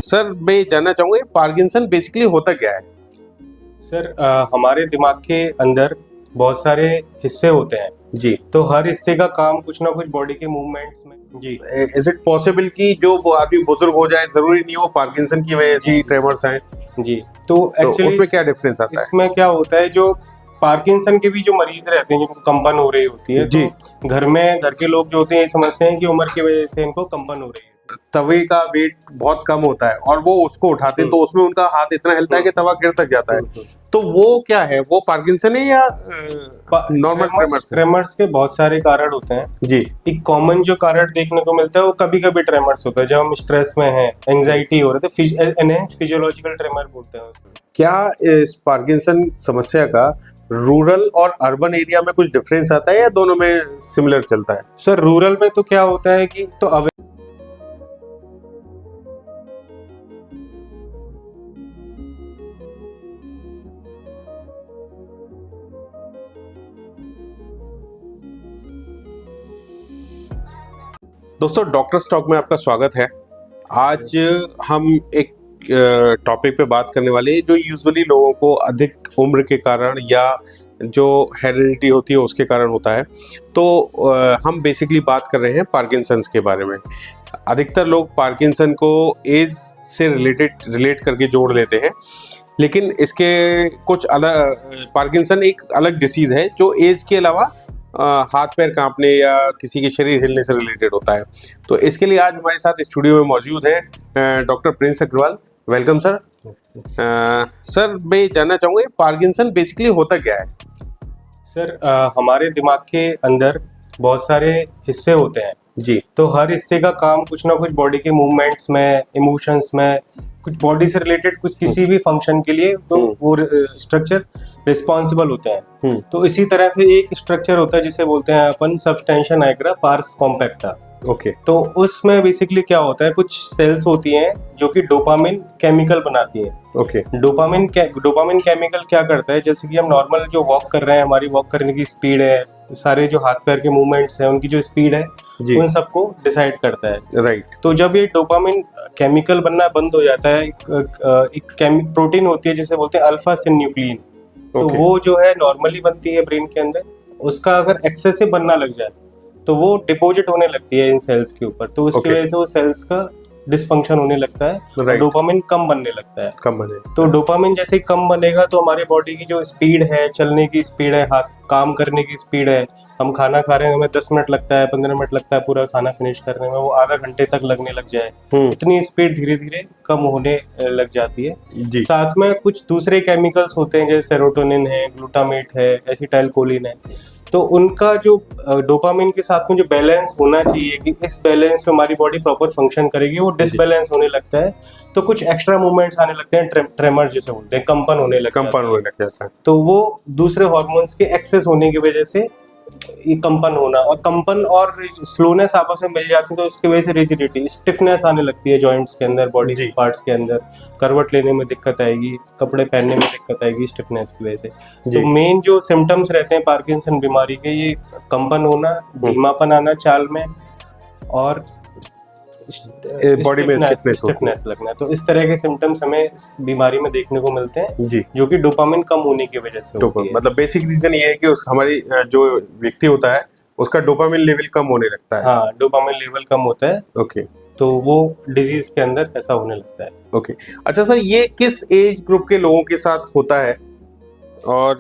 Sir मैं जानना चाहूंगा पार्किंसन बेसिकली होता क्या है? सर हमारे दिमाग के अंदर बहुत सारे हिस्से होते हैं जी। तो हर हिस्से का काम कुछ ना कुछ बॉडी के मूवमेंट्स में जी इज इट पॉसिबल कि जो वो आदमी बुजुर्ग हो जाए, जरूरी नहीं हो पार्किंसन की वजह से जी, ट्रेमर्स आए? जी तो तो एक्चुअली उसमें क्या डिफरेंस आता है? इसमें क्या होता है, जो पार्किंसन के भी जो मरीज रहते हैं जिनको कंपन हो रही होती है जी। तो घर के लोग जो होते हैं ये समझते हैं कि उम्र की वजह से इनको कंपन हो रही है। तवे का वेट बहुत कम होता है और वो उसको उठाते हैं तो उसमें उनका हाथ इतना हिलता है कि तवा गिर तक जाता है। तो वो क्या है, वो पार्किंसन है या नॉर्मल ट्रेमर्स है? ट्रेमर्स के बहुत सारे कारण होते हैं जी। एक कॉमन जो कारण देखने को मिलता है वो कभी कभी ट्रेमर्स होता है जब हम स्ट्रेस में हैं, एंजाइटी हो रहा है तो एनहेंस्ड फिजियोलॉजिकल ट्रेमर बोलते हैं उसको। क्या इस पार्किंसन समस्या का रूरल और अर्बन एरिया में कुछ डिफरेंस आता है या दोनों में सिमिलर चलता है? सर रूरल में तो क्या होता है कि दोस्तों, डॉक्टर स्टॉक में आपका स्वागत है। आज हम एक टॉपिक पे बात करने वाले हैं जो यूजुअली लोगों को अधिक उम्र के कारण या जो हेरिडिटी होती है उसके कारण होता है। तो हम बेसिकली बात कर रहे हैं पार्किंसंस के बारे में। अधिकतर लोग पार्किंसन को एज से रिलेट करके जोड़ लेते हैं, लेकिन इसके कुछ अलग, पार्किंसन एक अलग डिसीज है जो एज के अलावा हाथ पैर कांपने या किसी के शरीर हिलने से रिलेटेड होता है। तो इसके लिए आज हमारे साथ स्टूडियो में मौजूद है doctor Prince Agarwal. Welcome sir. Sir मैं जानना चाहूंगा पार्किंसन बेसिकली होता क्या है? सर हमारे दिमाग के अंदर बहुत सारे हिस्से होते हैं जी। तो हर हिस्से का काम कुछ ना कुछ बॉडी के मूवमेंट्स में, इमोशंस में, कुछ बॉडी से रिलेटेड कुछ किसी भी फंक्शन के लिए तो वो स्ट्रक्चर रिस्पॉन्सिबल होते हैं। तो इसी तरह से एक स्ट्रक्चर होता है जिसे बोलते हैं अपन substantia nigra pars compacta. Okay. तो उसमें बेसिकली क्या होता है, कुछ सेल्स होती हैं जो कि डोपामिन केमिकल बनाती हैं। ओके। डोपामिन केमिकल क्या करता है, जैसे कि हम नॉर्मल जो वॉक कर रहे हैं, हमारी वॉक करने की स्पीड है, सारे जो हाथ पैर के मूवमेंट्स हैं उनकी जो स्पीड है उन सबको डिसाइड करता है। राइट। तो जब ये डोपामिन केमिकल बनना बंद हो जाता है, एक प्रोटीन होती है जिसे बोलते हैं अल्फा सिन्यूक्लिन। तो वो जो है नॉर्मली बनती है ब्रेन के अंदर, उसका अगर एक्सेसिव बनना लग जाए तो वो डिपॉजिट होने लगती है इन सेल्स के ऊपर, तो उसकी वजह से वो सेल्स का डिसफंक्शन होने लगता है, डोपामिन कम बनने लगता है। तो डोपामिन जैसे ही कम बनेगा तो हमारी बॉडी की जो स्पीड है, चलने की स्पीड है, हाथ काम करने की स्पीड है, हम खाना खा रहे हैं हमें 10 मिनट लगता है, 15 मिनट लगता है पूरा खाना फिनिश करने में, वो आधा घंटे तक लगने लग जाए, इतनी स्पीड धीरे धीरे कम होने लग जाती है। साथ में कुछ दूसरे केमिकल्स होते हैं जैसे सेरोटोनिन है, ग्लूटामेट है, एसिटाइलकोलिन है, तो उनका जो डोपामिन के साथ में जो बैलेंस होना चाहिए कि इस बैलेंस में हमारी बॉडी प्रॉपर फंक्शन करेगी, वो डिसबैलेंस होने लगता है। तो कुछ एक्स्ट्रा मूवमेंट्स आने लगते हैं, ट्रेमर जैसे बोलते हैं, कंपन होने लग जाता है। तो वो दूसरे हार्मोन्स के एक्सेस होने की वजह से ये कंपन होना, और कंपन और स्लोनेस आपस में मिल जाती है तो इसकी वजह से रिजिडिटी, स्टिफनेस आने लगती है जॉइंट्स के अंदर, बॉडी के पार्ट्स के अंदर, करवट लेने में दिक्कत आएगी, कपड़े पहनने में दिक्कत आएगी स्टिफनेस की वजह से। तो मेन जो सिम्टम्स रहते हैं पार्किंसन बीमारी के, ये कंपन होना, धीमापन आना चाल में, और बॉडी में स्टिफनेस लगना। तो इस तरह के सिम्टम्स हमें इस बीमारी में देखने को मिलते हैं जी, जो कि डोपामिन कम होने की वजह से होती है। मतलब बेसिक रीजन ये है कि हमारी जो व्यक्ति होता है उसका डोपामिन लेवल कम होने लगता है। हाँ, डोपामिन लेवल कम होता है। ओके। तो वो डिजीज के अंदर ऐसा होने लगता है। ओके। अच्छा सर, ये किस एज ग्रुप के लोगों के साथ होता है, और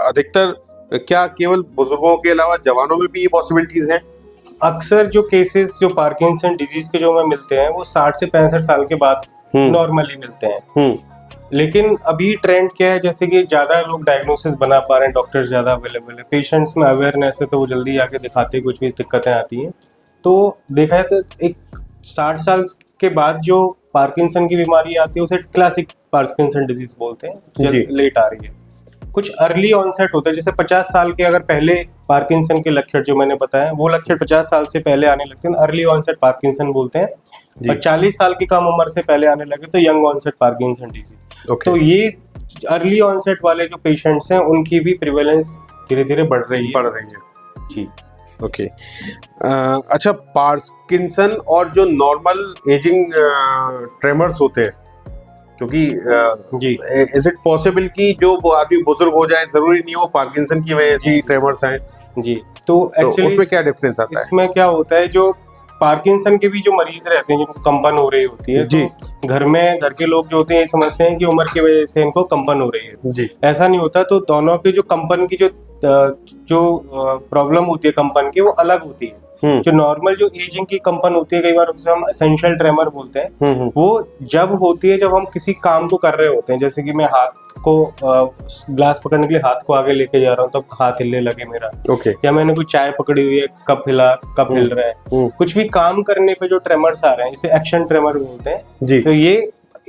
अधिकतर क्या केवल बुजुर्गों के अलावा जवानों में भी ये पॉसिबिलिटीज हैं? अक्सर जो केसेस जो पार्किंसन डिजीज के जो हमें मिलते हैं वो 60 से 65 साल के बाद नॉर्मली मिलते हैं। लेकिन अभी ट्रेंड क्या है, जैसे कि ज्यादा लोग डायग्नोसिस बना पा रहे हैं, डॉक्टर्स ज्यादा अवेलेबल है, पेशेंट्स में अवेयरनेस है, तो वो जल्दी आके दिखाते, कुछ भी दिक्कतें आती हैं तो देखा है। तो एक 60 साल के बाद जो पार्किंसन की बीमारी आती है उसे क्लासिक पार्किंसन डिजीज बोलते हैं, लेट आ रही है। कुछ अर्ली ऑनसेट होता है, जैसे 50 साल के अगर पहले पार्किंसन के लक्षण जो मैंने बताया वो लक्षण 50 साल से पहले आने लगते हैं, अर्ली ऑनसेट पार्किंसन बोलते हैं। और 40 साल की कम उम्र से पहले आने लगे तो यंग ऑनसेट पार्किंसन डिजीज। तो ये अर्ली ऑनसेट वाले जो पेशेंट्स हैं उनकी भी प्रिवेलेंस धीरे धीरे बढ़ रही है जी। ओके। अच्छा, पार्किंसन और जो नॉर्मल एजिंग ट्रेमर्स होते हैं, क्योंकि जी इज इट पॉसिबल कि जो वो आदमी बुजुर्ग हो जाए, जरूरी नहीं वो पार्किंसन की वजह से जी, ट्रेमर्स आए? जी। तो एक्चुअली उसमें क्या डिफरेंस आता है? इसमें क्या होता है, जो पार्किंसन के भी जो मरीज रहते हैं जिनको कंपन हो रही होती है, जी। तो घर के लोग जो होते हैं ये समझते हैं कि उम्र की वजह से इनको कंपन हो रही है। जी। ऐसा नहीं होता। तो दोनों की जो कंपन की जो प्रॉब्लम होती है कंपन की, वो अलग होती है। जो नॉर्मल जो एजिंग की कंपन होती है, कई बार उसे हम एसेंशियल ट्रेमर बोलते हैं, वो जब होती है जब हम किसी काम को कर रहे होते हैं, जैसे कि मैं हाथ को ग्लास पकड़ने के लिए हाथ को आगे लेके जा रहा हूँ, तब हाथ हिलने लगे मेरा। ओके। या मैंने कोई चाय पकड़ी हुई है, कप हिल रहा है। कुछ भी काम करने पे जो ट्रेमर्स आ रहे हैं, इसे एक्शन ट्रेमर बोलते हैं जी। तो ये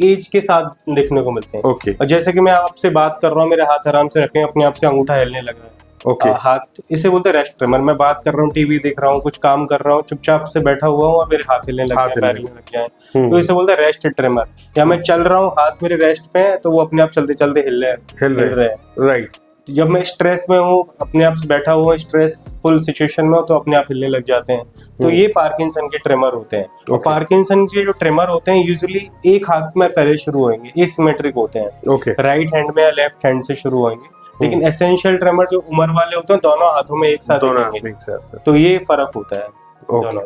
एज के साथ देखने को मिलते हैं। ओके। और जैसे कि मैं आपसे बात कर रहा हूँ, मेरे हाथ आराम से रखे हैं, अपने आप से अंगूठा हिलने लग रहा है। ओके। हाथ, इसे बोलते हैं रेस्ट ट्रेमर। मैं बात कर रहा हूँ, टीवी देख रहा हूँ, कुछ काम कर रहा हूँ, चुपचाप से बैठा हुआ हूँ और मेरे हाथ हिलने लग हाथ जाए, पैर हिलने हिलने लग जाए, तो इसे बोलते हैं रेस्ट ट्रेमर। या मैं चल रहा हूँ, हाथ मेरे रेस्ट पे है, तो वो अपने आप चलते चलते हिल रहे हैं। राइट। जब मैं स्ट्रेस में हूँ, अपने आप से बैठा हुआ स्ट्रेसफुल सिचुएशन में हूँ, तो अपने आप हिलने लग जाते हैं। तो ये पार्किंसन के ट्रेमर होते हैं। और पार्किंसन के जो ट्रेमर होते हैं यूजुअली एक हाथ में पहले शुरू होंगे, एसिमेट्रिक होते हैं। ओके। राइट हैंड में या लेफ्ट हैंड से शुरू होंगे। लेकिन एसेंशियल ट्रेमर जो उम्र वाले होते हैं, दोनों हाथों में एक साथ हिलेंगे। तो ये फर्क होता है दोनों।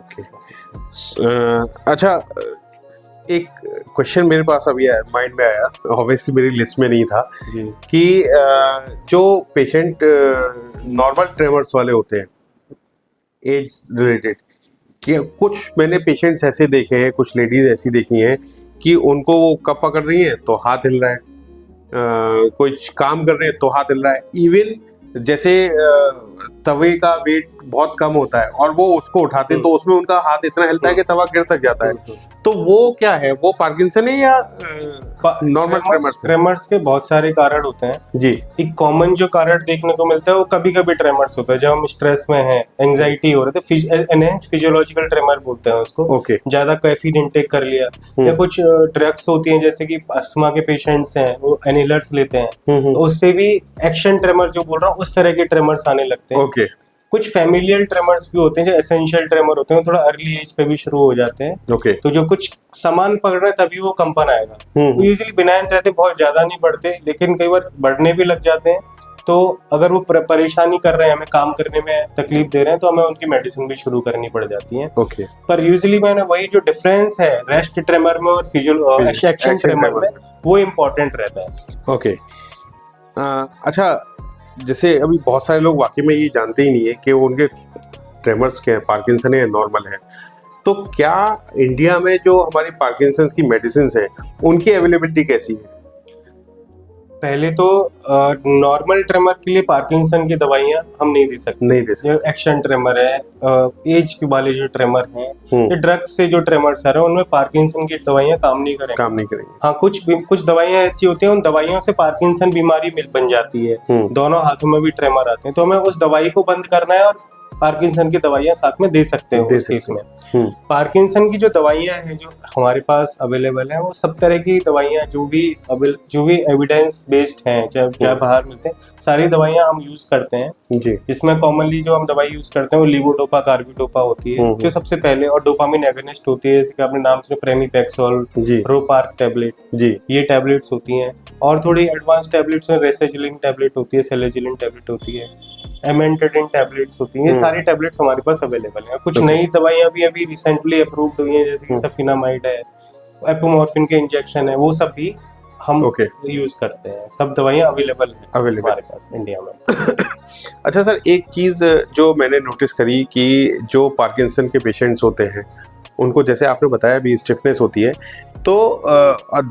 अच्छा, एक क्वेश्चन मेरे पास अभी माइंड में आया, ऑब्वियसली मेरी लिस्ट में नहीं था, कि जो पेशेंट नॉर्मल ट्रेमर्स वाले होते हैं एज रिलेटेड, कि कुछ मैंने पेशेंट्स ऐसे देखे हैं, कुछ लेडीज ऐसी देखी हैं कि उनको वो कप पकड़ रही हैं तो हाथ हिल रहा है, कोई काम कर रहे हैं तो हाथ हिल रहा है। इवन जैसे तवे का वेट बहुत कम होता है और वो उसको उठाते हैं तो उसमें उनका हाथ इतना हिलता है कि तवा गिर तक जाता है। तो वो क्या है, वो पार्किंसन है या नॉर्मल ट्रेमर्स? ट्रेमर्स के बहुत सारे कारण होते हैं जी। एक कॉमन जो कारण देखने को मिलता है वो कभी कभी ट्रेमर्स होता है जब हम स्ट्रेस में हैं, एंजाइटी हो रहा है, एनहेंस्ड फिजियोलॉजिकल ट्रेमर बोलते हैं उसको। ओके। ज्यादा कैफीन इंटेक कर लिया, या कुछ ड्रग्स होती हैं, जैसे कि अस्थमा के पेशेंट्स हैं, वो इनहेलर्स लेते हैं, तो उससे भी एक्शन ट्रेमर जो बोल रहा हूँ उस तरह के ट्रेमर्स आने लगते हैं। ओके। कुछ फैमिलियल ट्रेमर्स भी होते हैं जो एसेंशियल ट्रेमर होते हैं, थोड़ा अर्ली एज पे भी शुरू हो जाते हैं। ओके। तो जो कुछ सामान पकड़ रहे हैं तभी वो कंपन आएगा। वो यूजुअली बिनाइन रहते, बहुत ज्यादा नहीं बढ़ते, लेकिन कई बार बढ़ने भी लग जाते हैं। तो अगर वो परेशानी कर रहे हैं, हमें काम करने में तकलीफ दे रहे हैं, तो हमें उनकी मेडिसिन भी शुरू करनी पड़ जाती है। ओके। पर यूजुअली मैंने वही जो डिफरेंस है रेस्ट ट्रेमर में और एक्शन ट्रेमर में, वो इम्पोर्टेंट रहता है। ओके। अच्छा, जैसे अभी बहुत सारे लोग वाकई में ये जानते ही नहीं है कि उनके ट्रेमर्स क्या है, पार्किंसन है या नॉर्मल है। तो क्या इंडिया में जो हमारी पार्किंसन की मेडिसिन है उनकी अवेलेबिलिटी कैसी है? पहले तो नॉर्मल ट्रेमर के लिए पार्किंसन की दवाइयां हम नहीं दे सकते। जो एक्शन ट्रेमर है, एज के वाले जो ट्रेमर हैं, ये ड्रग्स से जो ट्रेमर्स आ रहे हैं, उनमें पार्किंसन की दवाइयां काम नहीं करेंगी। हाँ, कुछ दवाइयां ऐसी होती हैं, उन दवाइयों से पार्किंसन बीमारी बन जाती है, दोनों हाथों में भी ट्रेमर आते हैं, तो हमें उस दवाई को बंद करना है और पार्किंसन की दवाइयां साथ में दे सकते हैं उस केस में। पार्किंसन की जो दवाइयां हैं जो हमारे पास अवेलेबल हैं, वो सब तरह की दवाइयां जो भी एविडेंस बेस्ड हैं, चाहे बाहर मिलते हैं, सारी दवाइयां हम यूज करते हैं जी। इसमें कॉमनली जो हम दवाई यूज करते हैं वो लीवोडोपा कार्बिडोपा होती है जो सबसे पहले, और डोपामिन एगोनिस्ट होती है, जैसे कि आपने नाम सुना प्रेमीपेक्सोल, रोपार्क टैबलेट जी, ये टैबलेट्स होती हैं। और थोड़ी एडवांस टैबलेट्स में रेसेजिलिन टैबलेट होती है, सेलेजिलिन टैबलेट होती है, एमेंटेडिन टैबलेट्स होती हैं। ये सारी टैबलेट्स हमारे पास अवेलेबल हैं। कुछ नई दवाइयां भी अभी रिसेंटली अप्रूव्ड हुई हैं, जैसे कि सफिनामाइड है, एपोमॉर्फिन के इंजेक्शन है, वो सब भी हम यूज करते हैं। सब दवाइयां अवेलेबल हैं हमारे पास इंडिया में। अच्छा सर, एक चीज जो मैंने नोटिस करी कि जो पार्किंसन के पेशेंट्स होते हैं उनको, जैसे आपने बताया भी, स्टिफनेस होती है, तो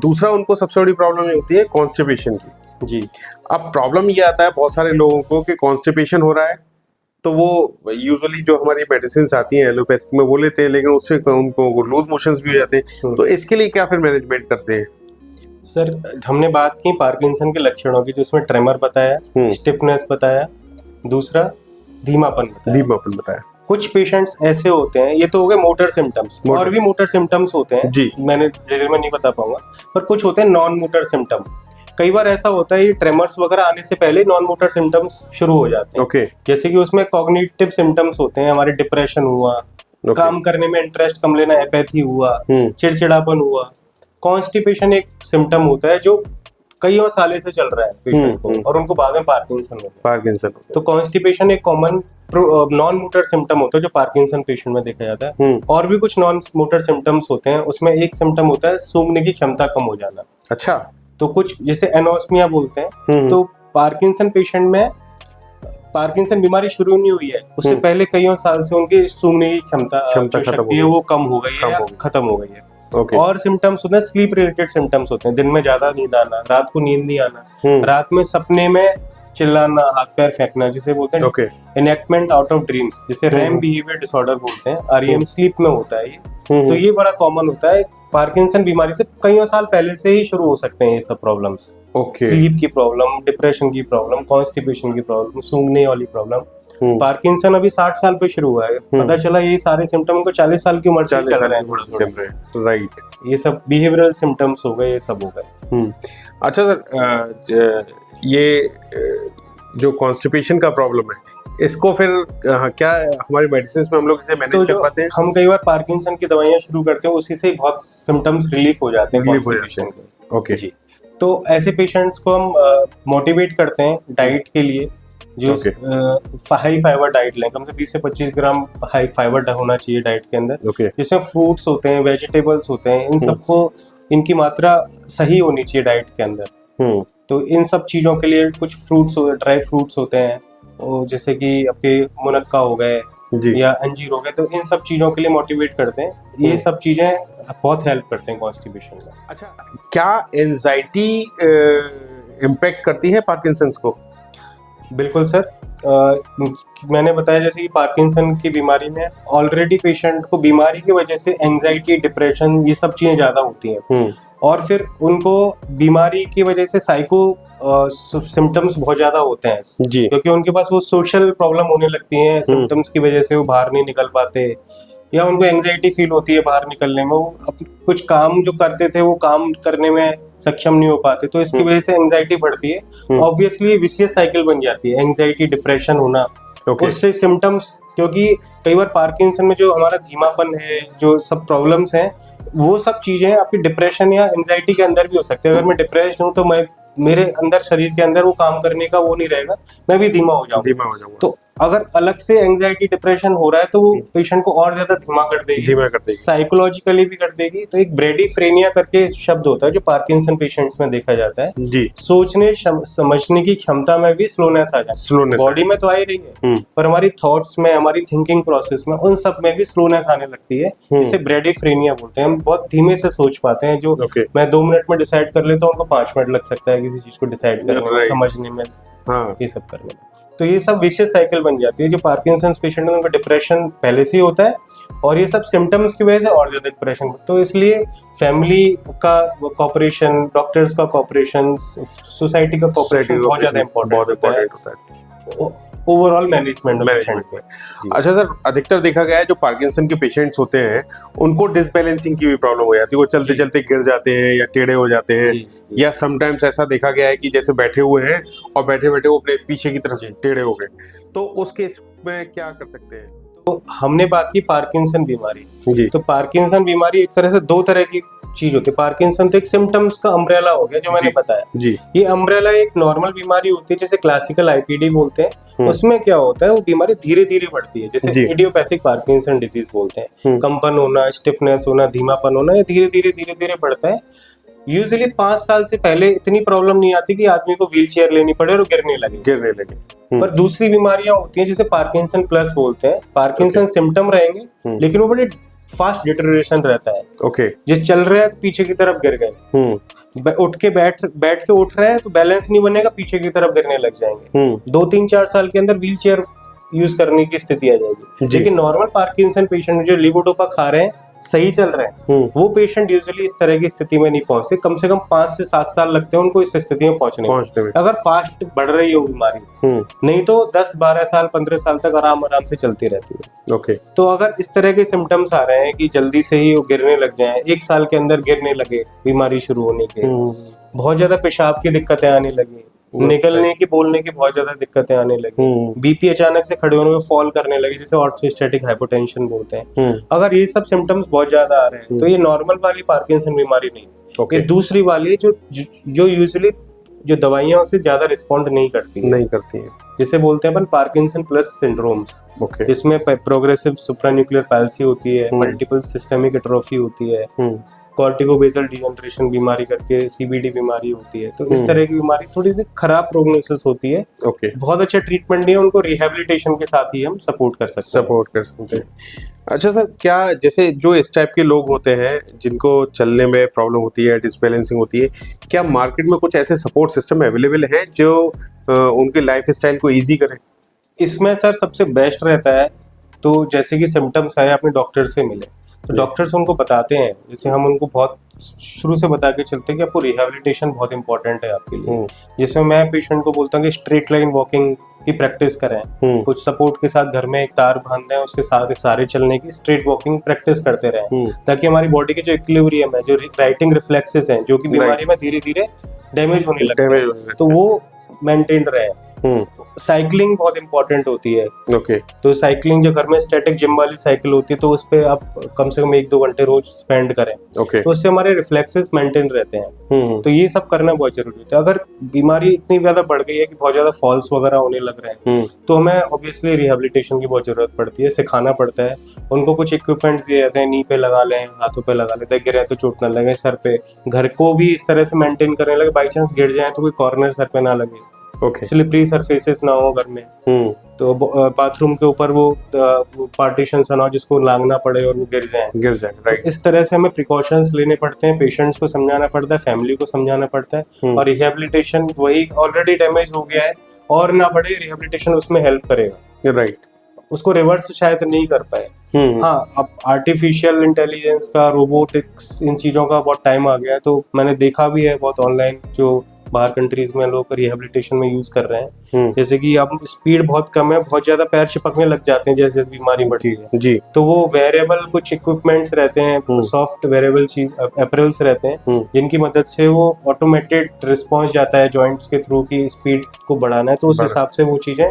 दूसरा उनको सबसे बड़ी प्रॉब्लम ये होती है कॉन्स्टिपेशन की जी। अब प्रॉब्लम ये आता है बहुत सारे लोगों को कि कॉन्स्टिपेशन हो रहा है, तो वो यूजुअली जो हमारी मेडिसिन आती हैं एलोपैथिक में वो लेते हैं, लेकिन उससे उनको लूज मोशंस भी हो जाते हैं। तो इसके लिए क्या फिर मैनेजमेंट करते हैं? सर, हमने बात की पार्किंसन के लक्षणों की, जो उसमें ट्रेमर बताया, स्टिफनेस बताया, दूसरा धीमापन बताया। कुछ पेशेंट्स ऐसे होते हैं, ये तो हो गए मोटर सिम्टम्स, और भी मोटर सिम्टम्स होते हैं जी, मैंने डिटेल में नहीं बता पाऊंगा, पर कुछ होते हैं नॉन मोटर सिम्टम, कई बार ऐसा होता है ये ट्रेमर्स वगैरह आने से पहले नॉन मोटर सिम्टम्स शुरू हो जाते हैं। ओके जैसे कि उसमें कॉग्निटिव सिम्टम्स होते हैं, हमारे डिप्रेशन हुआ, काम करने में इंटरेस्ट कम लेना, एपैथी हुआ, चिड़चिड़ापन हुआ। कॉन्स्टिपेशन एक सिम्टम होता है जो कईयों सालों से चल रहा है पेशेंट को, और उनको बाद में पार्किंसन हो गया। पार्किंसन तो कॉन्स्टिपेशन एक कॉमन नॉन मोटर सिम्टम होता है जो पार्किंसन पेशेंट में देखा जाता है। और भी कुछ नॉन मोटर सिम्टम्स होते हैं, उसमें एक सिम्टम होता है सूंघने की क्षमता कम हो जाना। अच्छा। तो कुछ जैसे एनोस्मिया बोलते हैं, तो पार्किंसन पेशेंट में पार्किंसन बीमारी शुरू नहीं हुई है, उससे पहले कईयों साल से उनकी सूंघने की क्षमता जो शक्ति है वो कम हो गई है या खत्म हो गई है। Okay. और सिम्टम्स होते हैं स्लीप रिलेटेड सिम्टम्स होते हैं, दिन में ज्यादा नींद आना, रात को नींद नहीं आना, रात में सपने में चिल्लाना, हाथ पैर फेंकना, जिसे बोलते हैं इनेक्टमेंट आउट ऑफ ड्रीम्स, जिसे रैम बिहेवियर डिसऑर्डर बोलते हैं, REM स्लीप में होता है ये। तो ये बड़ा कॉमन होता है। पार्किंसन बीमारी से कईयों साल पहले से ही शुरू हो सकते हैं ये सब प्रॉब्लम्स। स्लीप की प्रॉब्लम, डिप्रेशन की प्रॉब्लम, कॉन्स्टिपेशन की प्रॉब्लम, सूंघने वाली प्रॉब्लम। पार्किंसन अभी 60 साल पे शुरू हुआ है, पता चला ये सारे सिम्टम को 40 साल की उम्र से चल रहे हैं। राइट, ये सब बिहेवियरल सिम्टम्स हो गए, ये सब हो गए। अच्छा सर, ये जो कॉन्स्टिपेशन का प्रॉब्लम है, इसको फिर क्या हमारी मेडिसिन में हम लोग इसे मैनेज कर पाते हैं? हम कई बार पार्किंसन की दवाइयाँ शुरू करते हैं, उसी से बहुत सिम्टम्स रिलीफ हो जाते हैं कॉन्स्टिपेशन के। ओके जी। तो ऐसे पेशेंट्स को हम मोटिवेट करते हैं डाइट के लिए, जो हाई फाइबर डाइट लें, कम से 20 से 25 ग्राम हाई फाइबर होना चाहिए डाइट के अंदर। जिसमें फ्रूट्स होते हैं, वेजिटेबल्स होते हैं, इन सबको इनकी मात्रा सही होनी चाहिए डाइट के अंदर। तो इन सब चीज़ों के लिए कुछ फ्रूट्स, ड्राई फ्रूट्स होते हैं, जैसे कि आपके मुनक्का हो गए या अंजीर हो गए, तो इन सब चीज़ों के लिए मोटिवेट करते हैं। ये सब चीज़ें बहुत हेल्प करते हैं कॉन्स्टिपेशन में। अच्छा, क्या एंजाइटी इम्पैक्ट करती है पार्किंसंस को? बिल्कुल सर, मैंने बताया जैसे कि पार्किंसन की बीमारी में ऑलरेडी पेशेंट को बीमारी की वजह से एंजाइटी, डिप्रेशन, ये सब चीज़ें ज़्यादा होती हैं, और फिर उनको बीमारी की वजह से साइको सिम्टम्स बहुत ज़्यादा होते हैं जी, क्योंकि उनके पास वो सोशल प्रॉब्लम होने लगती हैं सिम्टम्स की वजह से, वो बाहर नहीं निकल पाते, या उनको एंजाइटी फील होती है बाहर निकलने में, वो कुछ काम जो करते थे वो काम करने में सक्षम नहीं हो पाते, तो इसकी वजह से एंजाइटी बढ़ती है। ऑब्वियसली विशियस साइकिल बन जाती है, एंजाइटी, डिप्रेशन होना। उससे सिम्टम्स, क्योंकि कई बार पार्किंसन में जो हमारा धीमापन है, जो सब प्रॉब्लम्स हैं, वो सब चीजें आपकी डिप्रेशन या एंजाइटी के अंदर भी हो सकते हैं। अगर मैं डिप्रेस्ड हूँ तो मैं, मेरे अंदर, शरीर के अंदर वो काम करने का वो नहीं रहेगा, मैं भी धीमा हो जाऊंगा। तो अगर अलग से एंजाइटी, डिप्रेशन हो रहा है तो वो पेशेंट को और ज्यादा धीमा कर देगी, साइकोलॉजिकली भी कर देगी। तो एक ब्रेडीफ्रेनिया करके शब्द होता है जो पार्किंसन पेशेंट्स में देखा जाता है जी। सोचने समझने की क्षमता में भी स्लोनेस आ जाती है। बॉडी में तो आ ही रही है, पर हमारी थॉट्स में, हमारी थिंकिंग प्रोसेस में, उन सब में भी स्लोनेस आने लगती है। इसे ब्रेडीफ्रेनिया बोलते हैं। हम बहुत धीमे से सोच पाते हैं, जो मैं 2 मिनट में डिसाइड कर लेता हूँ, उनको 5 मिनट लग सकता है किसी चीज को डिसाइड करने में, समझने में, ये सब करने में। तो ये सब विशियस साइकिल बन जाती है। जो पार्किंसंस पेशेंट है उनका डिप्रेशन पहले से ही होता है, और ये सब सिम्टम्स की वजह से और ज्यादा डिप्रेशन। तो इसलिए फैमिली का कोऑपरेशन, डॉक्टर्स का कोऑपरेशन, सोसाइटी का कोऑपरेशन बहुत ज्यादा इम्पोर्टेंट होता है ओवरऑल मैनेजमेंट में। अच्छा सर, अधिकतर देखा गया है जो पार्किंसन के पेशेंट्स होते हैं उनको डिसबैलेंसिंग की भी प्रॉब्लम हो जाती है, वो चलते चलते गिर जाते हैं या टेढ़े हो जाते हैं, या समटाइम्स ऐसा देखा गया है कि जैसे बैठे हुए हैं और बैठे बैठे वो अपने पीछे की तरफ टेढ़े हो गए, तो उस केस में क्या कर सकते हैं? तो हमने बात की पार्किंसन बीमारी जी। तो पार्किंसन बीमारी एक तरह से 2 तरह की चीज होती है। पार्किंसन तो एक सिम्टम्स का अम्ब्रेला हो गया जो मैंने बताया जी। ये अम्ब्रेला एक नॉर्मल बीमारी होती है, जैसे क्लासिकल IPD बोलते हैं। उसमें क्या होता है, वो बीमारी धीरे धीरे बढ़ती है, जैसे इडियोपैथिक पार्किंसन डिजीज बोलते हैं। कंपन होना, स्टिफनेस होना, धीमापन होना, ये धीरे धीरे बढ़ता है। यूजुअली 5 साल से पहले इतनी प्रॉब्लम नहीं आती कि आदमी को व्हील चेयर लेनी पड़े और गिरने लगे। पर दूसरी बीमारियां होती हैं जिसे पार्किंसन प्लस बोलते हैं। पार्किंसन सिम्टम रहेंगे, लेकिन वो बड़े फास्ट डिटेरियोरेशन रहता है। जो चल रहे हैं तो पीछे की तरफ गिर गए, उठ के बैठ के उठ रहे हैं तो बैलेंस नहीं बनेगा, पीछे की तरफ गिरने लग जाएंगे। 2-3-4 साल के अंदर व्हील चेयर यूज करने की स्थिति आ जाएगी। लेकिन नॉर्मल पार्किंसन पेशेंट जो लीवोडोपा खा रहे हैं सही चल रहे हैं, वो पेशेंट यूजुअली इस तरह की स्थिति में नहीं पहुंचते। कम से कम 5 से 7 साल लगते हैं उनको इस स्थिति में पहुंचने में, अगर फास्ट बढ़ रही हो बीमारी। नहीं तो 10, 12 साल, 15 साल तक आराम से चलती रहती है। ओके। तो अगर इस तरह के सिम्टम्स आ रहे हैं कि जल्दी से ही वो गिरने लग जाए, 1 साल के अंदर गिरने लगे बीमारी शुरू होने के, बहुत ज्यादा पेशाब की दिक्कतें आने लगी, निकलने की, बोलने की बहुत ज्यादा दिक्कतें आने लगी, बीपी अचानक से खड़े होने में फॉल करने लगी, जिसे ऑर्थोस्टैटिक हाइपोटेंशन बोलते हैं, अगर ये सब सिम्टम्स बहुत ज्यादा आ रहे हैं तो ये नॉर्मल वाली पार्किंसन बीमारी नहीं है। ये दूसरी वाली जो यूजुअली जो दवाइयों से ज्यादा रिस्पॉन्ड नहीं करती है, जिसे बोलते हैं अपन पार्किंसन प्लस सिंड्रोम्स। जिसमें प्रोग्रेसिव सुप्रान्यूक्लियर पैल्सी होती है, मल्टीपल सिस्टेमिक एट्रोफी होती है, कॉर्टिकोबेसल डिजनरेशन बीमारी करके सीबीडी बीमारी होती है। तो इस तरह की बीमारी थोड़ी सी खराब प्रोग्नोसिस होती है। बहुत अच्छा ट्रीटमेंट नहीं है, उनको रिहेबिलिटेशन के साथ ही हम सपोर्ट कर सकते हैं। अच्छा सर, क्या जैसे जो इस टाइप के लोग होते हैं जिनको चलने में प्रॉब्लम होती है, डिसबैलेंसिंग होती है, क्या मार्केट में कुछ ऐसे सपोर्ट सिस्टम अवेलेबल है जो उनके लाइफ स्टाइल को ईजी करे? इसमें सर सबसे बेस्ट रहता है, तो जैसे कि सिम्टम्स आए अपने डॉक्टर से मिले, तो डॉक्टर्स उनको बताते हैं, जैसे हम उनको बहुत शुरू से बता के चलते हैं कि आपको रिहेबिलिटेशन बहुत इंपॉर्टेंट है आपके लिए। जैसे मैं पेशेंट को बोलता हूँ कि स्ट्रेट लाइन वॉकिंग की प्रैक्टिस करें, कुछ सपोर्ट के साथ घर में एक तार बांध दें, उसके साथ सारे चलने की स्ट्रेट वॉकिंग प्रैक्टिस करते रहें, ताकि हमारी बॉडी के जो इक्विलिब्रियम है, जो राइटिंग रिफ्लेक्सेस हैं, जो कि बीमारी में धीरे धीरे डैमेज होने लगते हैं, तो वो मेंटेन रहे। साइकिलिंग बहुत इंपॉर्टेंट होती है। तो साइकिलिंग जो घर में स्टैटिक जिम वाली साइकिल होती है, तो उस पे आप कम से कम 1-2 घंटे रोज स्पेंड करें, तो उससे हमारे रिफ्लेक्सेस मेंटेन रहते हैं। तो ये सब करना बहुत जरूरी होता है। अगर बीमारी इतनी ज्यादा बढ़ गई है कि बहुत ज्यादा फॉल्स वगैरह होने लग रहे हैं, तो हमें ऑब्वियसली रिहेबिलिटेशन की बहुत जरूरत पड़ती है, सिखाना पड़ता है उनको। कुछ इक्विपमेंट्स दिए जाते हैं, नी पे लगा लें, हाथों पे लगा लेते हैं, गिरे तो चोट ना लगे, सर पे, घर को भी इस तरह से मेंटेन करने लगे, बाई चांस गिर जाए तो कोई कॉर्नर सर पे ना लगे, स्लिपरी सरफेसेस ना हो घर में, तो बाथरूम के ऊपर वो पार्टीशन ना हो जिसको लांगना पड़े और वो गिर जाए। राइट। इस तरह से हमें प्रिकॉशंस लेने पड़ते हैं, पेशेंट्स को समझाना पड़ता है, फैमिली को समझाना पड़ता है, और रिहेबिलिटेशन वही ऑलरेडी डैमेज हो गया है और ना बढ़े, रिहेबिलिटेशन उसमें हेल्प करेगा। राइट। उसको रिवर्स शायद नहीं कर पाए। हाँ, अब आर्टिफिशियल इंटेलिजेंस का, रोबोटिक्स, इन चीजों का बहुत टाइम आ गया है, तो मैंने देखा भी है बहुत ऑनलाइन, जो बाहर कंट्रीज में लोग रिहेबिलिटेशन में यूज कर रहे हैं। जैसे कि अब स्पीड बहुत कम है, बहुत ज्यादा पैर चिपकने लग जाते हैं जैसे जैसे बीमारी बढ़ती है जी, तो वो वेरेबल कुछ इक्विपमेंट्स रहते हैं, सॉफ्ट वेरेबल चीज अपैरेल्स रहते हैं, जिनकी मदद से वो ऑटोमेटेड रिस्पॉन्स जाता है जॉइंट्स के थ्रू की स्पीड को बढ़ाना है, तो उस हिसाब से वो चीजें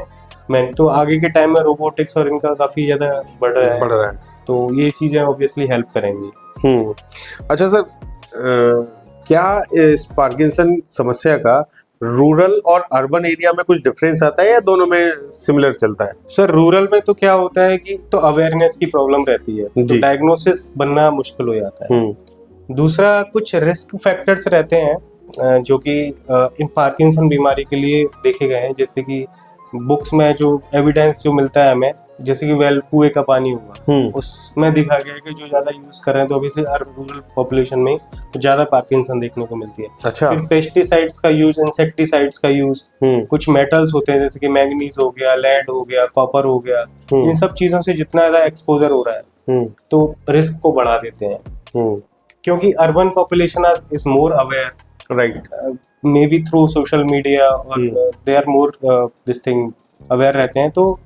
तो आगे के टाइम में रोबोटिक्स और इनका काफी ज्यादा बढ़ रहा है, तो ये चीजें ऑब्वियसली हेल्प करेंगी। अच्छा सर, क्या इस पार्किंसन समस्या का रूरल और अर्बन एरिया में कुछ डिफरेंस आता है या दोनों में सिमिलर चलता है? सर, रूरल में तो क्या होता है कि तो अवेयरनेस की प्रॉब्लम रहती है, तो डायग्नोसिस बनना मुश्किल हो जाता है। दूसरा, कुछ रिस्क फैक्टर्स रहते हैं जो कि इन पार्किंसन बीमारी के लिए देखे गए हैं, जैसे कि बुक्स में जो एविडेंस जो मिलता है हमें, जैसे कि वेल कुएं का पानी हुआ, उसमें दिखा गया है कि जो ज्यादा यूज कर रहे हैं तो ऑब्वियसली रूरल पॉपुलेशन में तो ज्यादा पार्किंसन देखने को मिलती है। अच्छा। फिर पेस्टिसाइड्स का यूज, इंसेक्टिसाइड्स का यूज, कुछ मेटल्स होते हैं जैसे कि मैंगनीज हो गया, लेड हो गया, कॉपर हो गया, इन सब चीजों से जितना ज्यादा एक्सपोजर हो रहा है तो रिस्क को बढ़ा देते हैं, क्योंकि urban population is more aware, right, may be through social media, और they are more this thing aware रहते हैं, तो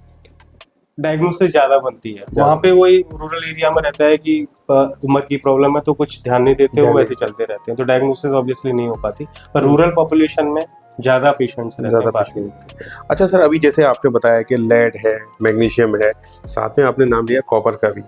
डायग्नोसिस ज्यादा बनती है। वहाँ पे वही रूरल एरिया में रहता है कि उम्र की प्रॉब्लम है तो कुछ ध्यान नहीं देते, वो वैसे चलते रहते हैं, तो डायग्नोसिस ऑब्वियसली नहीं हो पाती, पर रूरल पॉपुलेशन में ज्यादा पेशेंट्स रहते हैं। अच्छा सर, अभी जैसे आपने बताया कि लेड है, मैग्नीशियम है, साथ में आपने नाम लिया कॉपर का भी।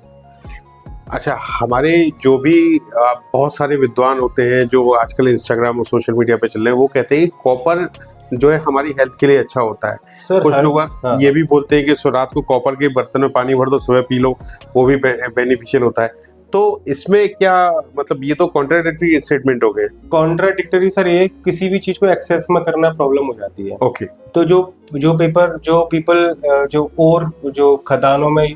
अच्छा, हमारे जो भी बहुत सारे विद्वान होते हैं जो आजकल इंस्टाग्राम और सोशल मीडिया पे चल रहे हैं, वो कहते हैं कॉपर जो है हमारी हेल्थ के लिए अच्छा होता है। सर, कुछ लोग ये भी बोलते हैं कि रात को कॉपर के बर्तन में पानी भर दो, सुबह पी लो, वो भी बेनिफिशियल होता है। तो इसमें क्या मतलब, ये तो कॉन्ट्राडिक्टरी स्टेटमेंट हो गए। कॉन्ट्राडिक्टरी सर, ये किसी भी चीज को एक्सेस में करना प्रॉब्लम हो जाती है। ओके। तो जो पीपल जो और जो खदानों में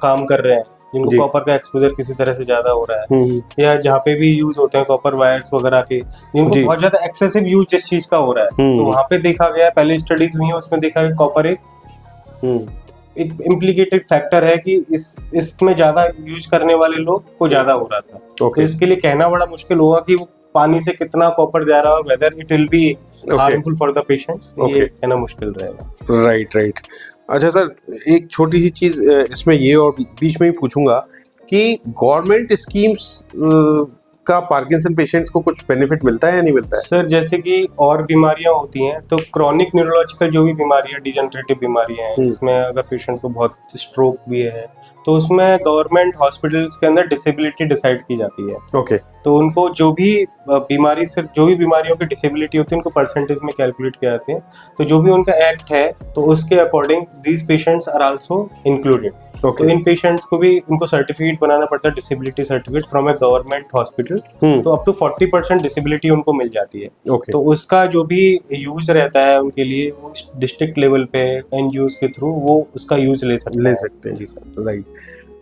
काम कर रहे हैं, जिनको कॉपर का एक्सपोजर किसी तरह से ज्यादा हो रहा है, या जहाँ पे भी यूज होते हैं कॉपर वायर्स वगैरह के, जिनको बहुत ज्यादा एक्सेसिव यूज जिस चीज का हो रहा है, तो वहाँ पे देखा गया, पहले स्टडीज हुई है उसमें देखा गया कॉपर एक एक इम्प्लीकेटेड फैक्टर है कि इसमें ज्यादा यूज करने वाले लोग को ज्यादा हो रहा था। तो Okay. इसके लिए कहना बड़ा मुश्किल होगा कि वो पानी से कितना कॉपर जा रहा है, whether it will be harmful for the patients, ये कहना मुश्किल रहेगा। Right right. अच्छा सर, एक छोटी सी चीज इसमें ये और बीच में ही पूछूंगा कि गवर्नमेंट स्कीम्स का पार्किंसन पेशेंट्स को कुछ बेनिफिट मिलता है या नहीं मिलता है? सर जैसे कि और बीमारियां होती हैं तो क्रॉनिक न्यूरोलॉजिकल जो भी बीमारियां, डिजनरेटिव बीमारियां हैं जिसमें अगर पेशेंट को बहुत स्ट्रोक भी है तो उसमें गवर्नमेंट हॉस्पिटल्स के अंदर डिसेबिलिटी डिसाइड की जाती है। ओके। तो उनको जो भी बीमारी से, जो भी बीमारियों की डिसेबिलिटी होती है उनको परसेंटेज में कैलकुलेट किया जाते हैं। तो जो भी उनका एक्ट है तो उसके according these patients are also included. Okay. तो इन पेशेंट्स को भी उनको सर्टिफिकेट बनाना पड़ता है, disability certificate from A government hospital. तो अप टू 40% डिसेबिलिटी उनको मिल जाती है। Okay. तो उसका जो भी यूज रहता है उनके लिए, वो डिस्ट्रिक्ट लेवल पे एनजीओज के थ्रू वो उसका यूज ले सकते हैं। जी सर, राइट।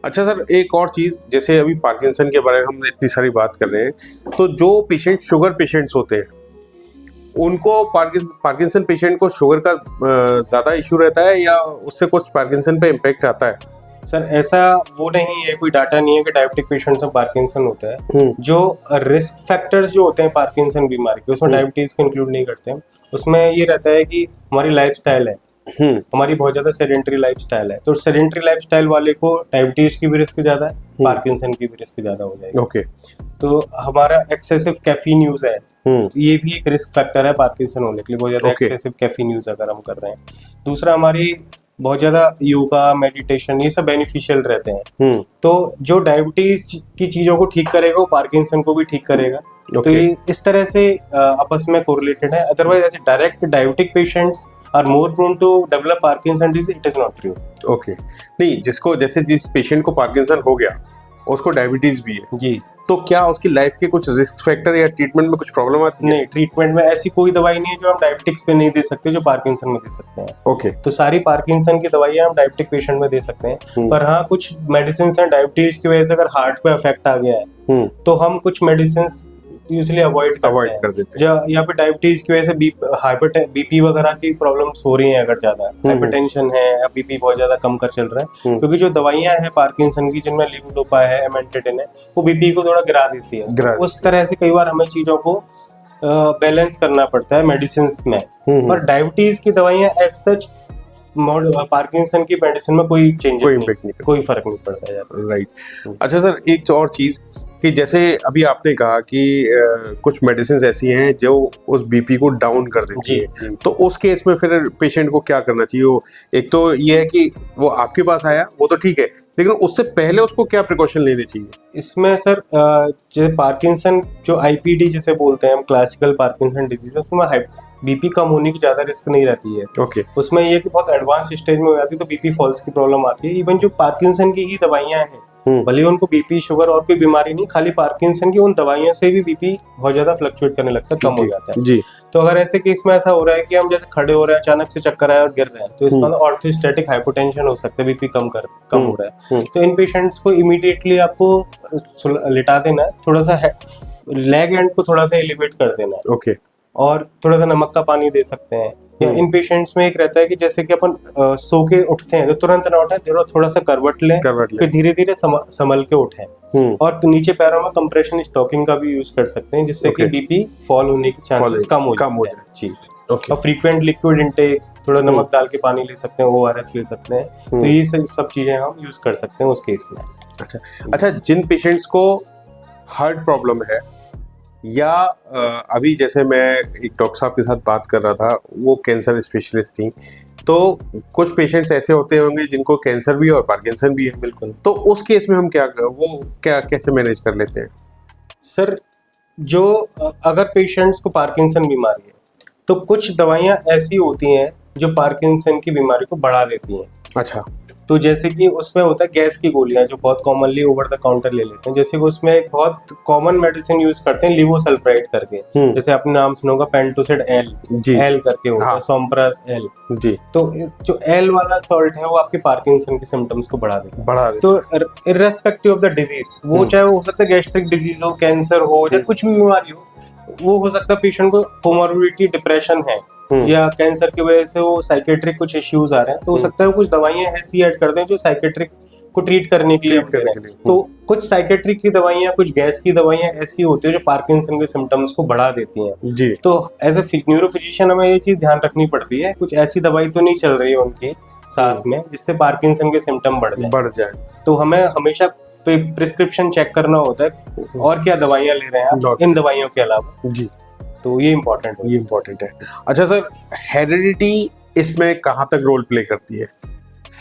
अच्छा सर, एक और चीज, जैसे अभी पार्किंसन के बारे में हम इतनी सारी बात कर रहे हैं, तो जो पेशेंट शुगर पेशेंट्स होते हैं उनको पार्किंसन पेशेंट को शुगर का ज्यादा इशू रहता है या उससे कुछ पार्किंसन पे इम्पैक्ट आता है? सर ऐसा वो नहीं है, कोई डाटा नहीं है कि डायबिटिक पेशेंट्स में पार्किंसन होता है। जो रिस्क फैक्टर्स जो होते हैं पार्किंसन बीमारी के, उसमें डायबिटीज को इंक्लूड नहीं करते हैं। उसमें ये रहता है कि हमारी लाइफस्टाइल है, हमारी बहुत ज्यादा सेडेंटरी लाइफस्टाइल है। तो सेडेंटरी लाइफस्टाइल वाले को डायबिटीज की भी रिस्क ज्यादा है, पार्किंसन की भी रिस्क ज्यादा हो जाएगी। ओके। तो हमारा एक्सेसिव कैफीन यूज है, तो ये भी एक रिस्क फैक्टर है पार्किंसन होने के लिए, बहुत ज्यादा एक्सेसिव कैफीन यूज अगर हम कर रहे हैं। दूसरा, हमारी बहुत ज्यादा योगा, मेडिटेशन, ये सब बेनिफिशियल रहते हैं। तो जो डायबिटीज की चीजों को ठीक करेगा वो पार्किंसन को भी ठीक करेगा। तो ये इस तरह से आपस में कोरिलेटेड है। अदरवाइज ऐसे direct diabetic patients are more prone to develop Parkinson disease, it is not true. Okay. नहीं, जिसको, जैसे जिस पेशेंट को पार्किंसन हो गया उसको डायबिटीज भी है जी, तो क्या उसकी लाइफ के कुछ रिस्क फैक्टर या ट्रीटमेंट में कुछ प्रॉब्लम आती है? नहीं, ट्रीटमेंट में ऐसी कोई दवाई नहीं है जो हम डायबिटिक्स पे नहीं दे सकते जो पार्किंसन में दे सकते हैं। ओके। तो सारी पार्किंसन की दवाइयां हम डायबिटिक पेशेंट में दे सकते हैं। पर हाँ, कुछ मेडिसिन हैं डायबिटीज की वजह से अगर हार्ट पे अफेक्ट आ गया है तो हम कुछ मेडिसिन यूजुअली अवॉइड कर देते हैं। या फिर डायबिटीज की वजह से बीपी वगैरह की प्रॉब्लम्स हो रही हैं, अगर ज्यादा हाइपरटेंशन है या बीपी बहुत ज्यादा कम कर चल रहा है, क्योंकि जो दवाइयां हैं पार्किंसन की जिनमें लीवोडोपा है, एमेंटेडिन है, वो बीपी को थोड़ा गिरा देती है। उस तरह से कई बार हमें चीजों को बैलेंस करना पड़ता है मेडिसिन में। पर डायबिटीज की दवाइयां एज सच पार्किंसन की मेडिसिन में कोई चेंजेस नहीं, कोई फर्क नहीं पड़ता है। राइट। अच्छा सर, एक और चीज कि जैसे अभी आपने कहा कि कुछ मेडिसिन ऐसी हैं जो उस बीपी को डाउन कर देती है, तो उस केस में फिर पेशेंट को क्या करना चाहिए? एक तो ये है कि वो आपके पास आया, वो तो ठीक है, लेकिन उससे पहले उसको क्या प्रिकॉशन लेने चाहिए? इसमें सर जैसे पार्किंसन जो आईपीडी जिसे बोलते हैं हम, क्लासिकल पार्किंसन डिजीज, उसमें बीपी कम होने की ज्यादा रिस्क नहीं रहती है। ओके। उसमें ये कि बहुत एडवांस स्टेज में हो जाती है तो बीपी फॉल्स की प्रॉब्लम आती है। इवन जो पार्किंसन की ही दवाइयां हैं, भले उनको बीपी, शुगर और कोई बीमारी नहीं, खाली पार्किंसन की उन दवाइयों से भी बीपी बहुत ज्यादा फ्लक्चुएट करने लगता है, कम हो जाता है। जी। तो अगर ऐसे केस में ऐसा हो रहा है कि हम जैसे खड़े हो रहे हैं, अचानक से चक्कर आया और गिर रहे हैं, तो इसका ऑर्थोस्टैटिक हाइपोटेंशन हो सकता है, बीपी कम हो रहा है। तो इन पेशेंट्स को इमीडिएटली आपको लिटा देना है, थोड़ा सा लेग एंड को थोड़ा सा एलिवेट कर देना है। ओके। और थोड़ा सा नमक का पानी दे सकते हैं। या इन पेशेंट्स में एक रहता है कि जैसे कि अपन सो के उठते हैं तो तुरंत ना उठे, थोड़ा सा करवट लें, फिर धीरे धीरे संभल के उठें। और नीचे पैरों में कंप्रेशन स्टॉकिंग का भी यूज कर सकते हैं, जिससे कि बीपी फॉल होने की चांसेस कम हो जाते हैं। जी। और फ्रीक्वेंट लिक्विड इनटेक, थोड़ा नमक डाल के पानी ले सकते हैं, ओआरएस ले सकते हैं। तो ये सब चीजें हम यूज कर सकते हैं उस केस में। अच्छा, जिन पेशेंट्स को हार्ट प्रॉब्लम है, या अभी जैसे मैं एक डॉक्टर साहब के साथ बात कर रहा था, वो कैंसर स्पेशलिस्ट थी, तो कुछ पेशेंट्स ऐसे होते होंगे जिनको कैंसर भी और पार्किंसन भी है। बिल्कुल। तो उस केस में हम कैसे मैनेज कर लेते हैं? सर, जो अगर पेशेंट्स को पार्किंसन बीमारी है तो कुछ दवाइयां ऐसी होती हैं जो पार्किंसन की बीमारी को बढ़ा देती हैं। अच्छा। तो जैसे कि उसमें होता है गैस की गोलियां जो बहुत कॉमनली ओवर द काउंटर ले लेते हैं। जैसे कि उसमें एक बहुत कॉमन मेडिसिन यूज करते हैं लिवोसल्फाइड करके, जैसे आपने नाम सुना होगा पेंटोसिड एल करके होता है, सोम्प्रास एल जी। तो जो एल वाला सॉल्ट है वो आपके पार्किंसन के सिम्टम्स को बढ़ा देता है। तो इर्रेस्पेक्टिव ऑफ द डिजीज, वो चाहे वो हो सकता है गैस्ट्रिक डिजीज हो, कैंसर हो, या कुछ भी बीमारी हो, वो हो सकता है पेशेंट को कोमोर्बिडिटी डिप्रेशन है या कैंसर की वजह से वो साइकेट्रिक कुछ इश्यूज आ रहे हैं, तो हो सकता है वो कुछ दवाइयां ऐसी ऐड कर दें जो साइकेट्रिक को ट्रीट करने के लिए हम दे रहे हैं। तो कुछ साइकेट्रिक की दवाइयां, कुछ गैस की दवाइयां ऐसी होती है जो पार्किंसन के सिम्टम्स को बढ़ा देती हैं जी। तो एज ए न्यूरोफिजिशियन हमें ये चीज ध्यान रखनी पड़ती है, कुछ ऐसी दवाई तो नहीं चल रही है उनके साथ में जिससे पार्किंसन के सिम्टम बढ़ जाए। तो हमें हमेशा प्रिस्क्रिप्शन चेक करना होता है और क्या दवाइयां ले रहे हैं आप इन दवाइयों के अलावा जी। तो ये इम्पोर्टेंट है। अच्छा सर, हेरिडिटी इसमें कहाँ तक रोल प्ले करती है?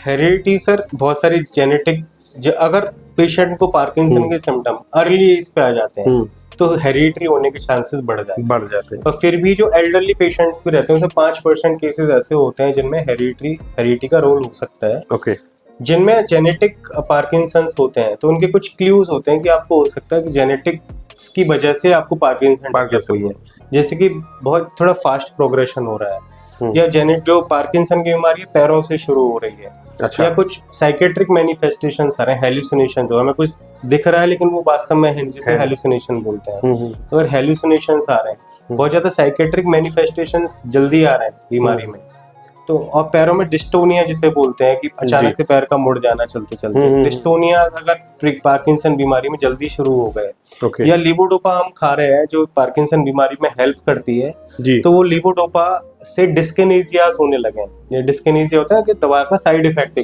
हेरिडिटी सर बहुत सारी जेनेटिक, अगर पेशेंट को पार्किंसन के सिम्टम अर्ली एज पे आ जाते हैं तो हेरिडिटरी होने के चांसेस बढ़ जाते हैं। पर फिर भी जो एल्डरली पेशेंट्स भी रहते हैं उसमें 5% केसेस ऐसे होते हैं जिनमें हेरिडिटी का रोल हो सकता है। ओके। जिनमें जेनेटिक पार्किंसंस होते हैं तो उनके कुछ क्लूज होते हैं कि आपको हो सकता है कि जेनेटिक्स की वजह से आपको पार्किंसन हुई है, जैसे कि बहुत थोड़ा फास्ट प्रोग्रेशन हो रहा है या जो पार्किंसन की बीमारी है पैरों से शुरू हो रही है। अच्छा। या कुछ साइकेट्रिक मैनिफेस्टेशंस आ रहे हैं, हेलुसिनेशंस हो, हमें कुछ दिख रहा है लेकिन वो वास्तव में है, जिसे हेलुसिनेशन बोलते हैं। अगर हेलुसिनेशंस आ रहे हैं, बहुत ज्यादा साइकेट्रिक मैनिफेस्टेशंस जल्दी आ रहे हैं बीमारी में, तो और पैरों में डिस्टोनिया जिसे बोलते हैं कि अचानक से पैर का मुड़ जाना चलते चलते, डिस्टोनिया अगर पार्किंसन बीमारी में जल्दी शुरू हो गए या लीवोडोपा हम खा रहे हैं जो पार्किंसन बीमारी में हेल्प करती है जी। तो वो लीवोडोपा से डिस्किनेसियास होने लगे। ये डिस्किनेसिया होता है कि दवा का साइड इफेक्ट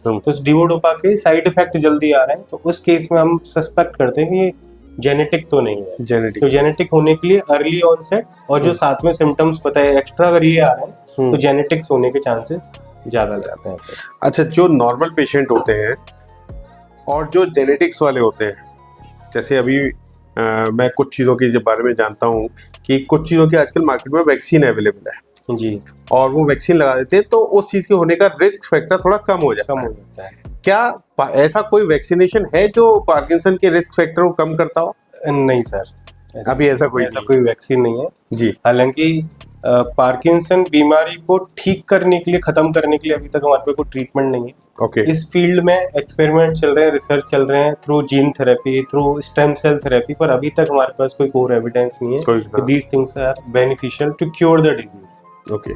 तो उस लीवोडोपा के साइड इफेक्ट जल्दी आ रहे हैं, तो उस केस में हम सस्पेक्ट करते हैं कि ये जेनेटिक तो नहीं है। तो जेनेटिक होने के लिए अर्ली ऑनसेट और जो साथ में सिम्टम्स पता है एक्स्ट्रा अगर ये आ रहे हैं तो जेनेटिक्स होने के चांसेस ज्यादा रहते हैं। अच्छा, जो नॉर्मल पेशेंट होते हैं और जो जेनेटिक्स वाले होते हैं, जैसे अभी मैं कुछ चीज़ों के बारे में जानता हूँ कि कुछ चीज़ों की आजकल मार्केट में वैक्सीन अवेलेबल है जी, और वो वैक्सीन लगा देते हैं तो उस चीज़ के होने का रिस्क फैक्टर थोड़ा कम हो जाता है। क्या ऐसा कोई वैक्सीनेशन है जो पार्किंसन के रिस्क फैक्टर को कम करता हो? नहीं सर, अभी ऐसा कोई वैक्सीन नहीं है जी। हालांकि पार्किंसन बीमारी को ठीक करने के लिए, खत्म करने के लिए अभी तक हमारे पे कोई ट्रीटमेंट नहीं है। ओके। इस फील्ड में एक्सपेरिमेंट चल रहे हैं, रिसर्च चल रहे हैं through gene therapy, through stem cell therapy, पर अभी तक हमारे पास कोई कोर एविडेंस नहीं है कि these things are beneficial to cure the disease. Okay.